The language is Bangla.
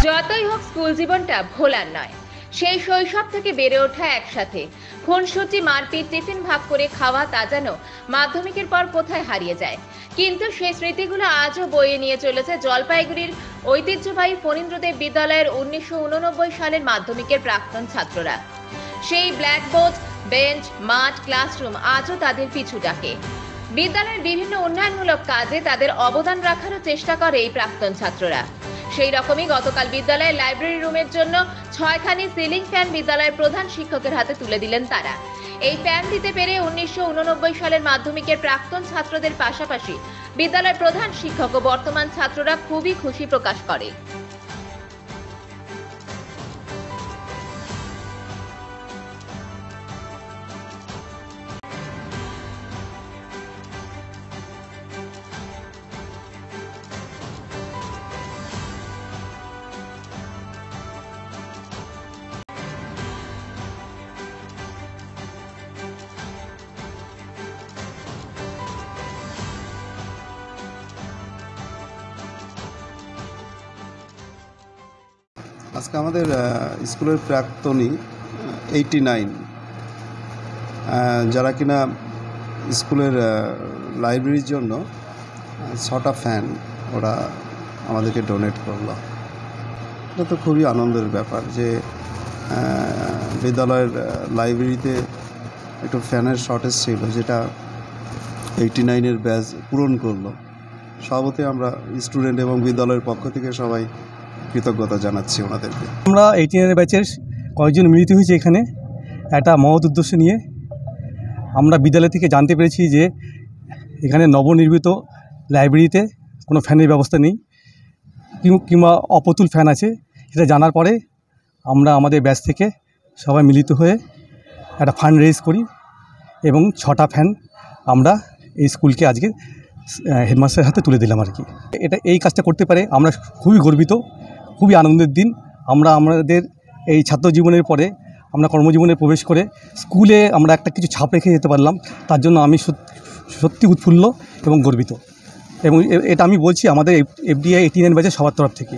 যতই হোক স্কুল জীবনটা ভোলার নয়। সেই শৈশব থেকে বেড়ে ওঠা একসাথে, খুনসুটি, মারপিট, টিফিন ভাগ করে খাওয়া তা যেন মাধ্যমিকের পর কোথায় হারিয়ে যায়। কিন্তু সেই স্মৃতিগুলো আজও বয়ে নিয়ে চলেছে জলপাইগুড়ির ঐতিহ্যবাহী ফণীন্দ্রদেব বিদ্যালয়ের 1989 সালের মাধ্যমিকের প্রাক্তন ছাত্ররা। সেই ব্ল্যাকবোর্ড, বেঞ্চ, মাঠ, ক্লাসরুম আজও তাদের পিছু ডাকে। বিদ্যালয়ের বিভিন্ন উন্নয়নমূলক কাজে তাদের অবদান রাখারও চেষ্টা করে এই প্রাক্তন ছাত্ররা। সেই রকমই গতকাল বিদ্যালয়ের লাইব্রেরি রুমের জন্য 6খানি সিলিং ফ্যান বিদ্যালয়ের প্রধান শিক্ষকের হাতে তুলে দিলেন তারা। এই ফ্যান দিতে পেরে 1989 সালের মাধ্যমিকের প্রাক্তন ছাত্রদের পাশাপাশি বিদ্যালয়ের প্রধান শিক্ষক ও বর্তমান ছাত্ররা খুবই খুশি প্রকাশ করে। আজকে আমাদের স্কুলের প্রাক্তনী 89 যারা কিনা স্কুলের লাইব্রেরির জন্য 6টা ফ্যান ওরা আমাদেরকে ডোনেট করলো। এটা তো খুবই আনন্দের ব্যাপার যে বিদ্যালয়ের লাইব্রেরিতে একটু ফ্যানের শর্টেজ ছিল, যেটা 89-এর ব্যাচ পূরণ করলো। সবতে আমরা স্টুডেন্ট এবং বিদ্যালয়ের পক্ষ থেকে সবাই কৃতজ্ঞতা জানাচ্ছি ওনাদেরকে। আমরা 89-এর ব্যাচের কয়েকজন মিলিত হয়েছি এখানে একটা মহৎ উদ্দেশ্য নিয়ে। আমরা বিদ্যালয় থেকে জানতে পেরেছি যে এখানে নবনির্মিত লাইব্রেরিতে কোনো ফ্যানের ব্যবস্থা নেই কিংবা অপ্রতুল ফ্যান আছে। সেটা জানার পরে আমরা আমাদের ব্যাচ থেকে সবাই মিলিত হয়ে একটা ফান্ড রেজ করি এবং 6টা ফ্যান আমরা এই স্কুলকে আজকে হেডমাস্টারের হাতে তুলে দিলাম আর কি। এই কাজটা করতে পারে আমরা খুবই গর্বিত, খুবই আনন্দের দিন। আমরা আমাদের এই ছাত্র জীবনের পরে আমরা কর্মজীবনে প্রবেশ করে স্কুলে আমরা একটা কিছু ছাপ রেখে যেতে পারলাম, তার জন্য আমি সত্যি উৎফুল্ল এবং গর্বিত। এবং এটা আমি বলছি আমাদের FDI 89 ব্যাচের সবার তরফ থেকে।